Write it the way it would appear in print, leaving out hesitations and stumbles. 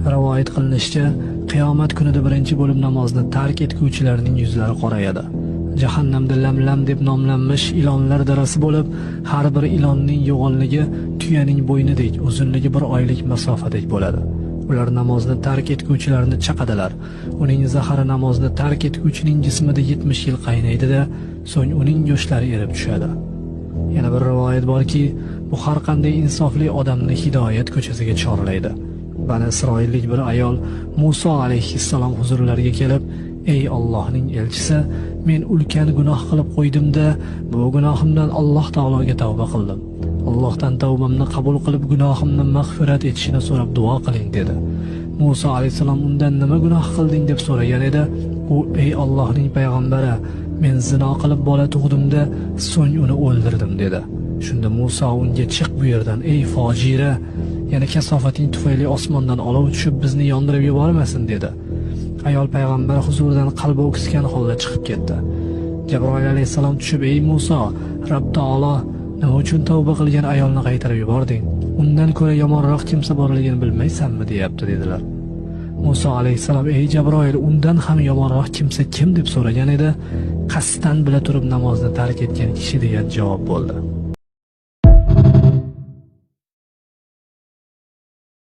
Rivoyat qilinishicha, qiyomat kunida birinchi bo'lib namozni tark etuvchilarning yuzlari qorayadi. Jahannamda lam deb nomlanmish ilonlar darasi bo'lib, har bir ilonning yo'g'onligi tuyaning bo'ynidek, uzunligi 1 oylik masofadek bo'ladi. Ular namozni tark etuvchilarni chaqadilar. Uning zahari namozni tark etuvchining jismida 70 yil qaynaydi-da, so'ng uning go'shtlari erib tushadi. Yana bir rivoyat borki, bu har qanday insofli odamni hidoyat ko'chasiga chorlaydi. Bani Isroillik bir ayol Muso alayhissalom huzurlariga kelib, "Ey Allohning elchisi, men ulkan gunoh qilib qo'ydim-da, bu gunohimdan Alloh taologa tavba qildim. Allohdan tavbamni qabul qilib, gunohimni mag'firat etishini so'rab duo qiling" dedi. Muso alayhissalom undan "Nima gunoh qilding?" deb so'ragan edi. U "Ey Allohning payg'ambari, men zino qilib bola tug'dim-da, so'ng uni o'ldirdim" dedi. Shunda Muso unga "Chiq bu yerdan, ey fojira, yana kasofating tufayli osmondan olov tushib bizni yondirib yubormasin" dedi. Ayol payg'ambar huzuridan qalbi o'ksgan holda chiqib ketdi. Jabroil alayhissalom tushib, "Ey Muso, Robb taolo nima uchun tavba qilgan ayolni qaytarib yubording? Undan ko'ra yomonroq kimsa borligini bilmaysanmi?" deyapti dedilar. Muso alayhissalom "Ey Jabroil, undan ham yomonroq kimsa kim?" deb so'ragan edi. "Qasddan bila turib namozni tark etgan kishi" degan javob bo'ldi.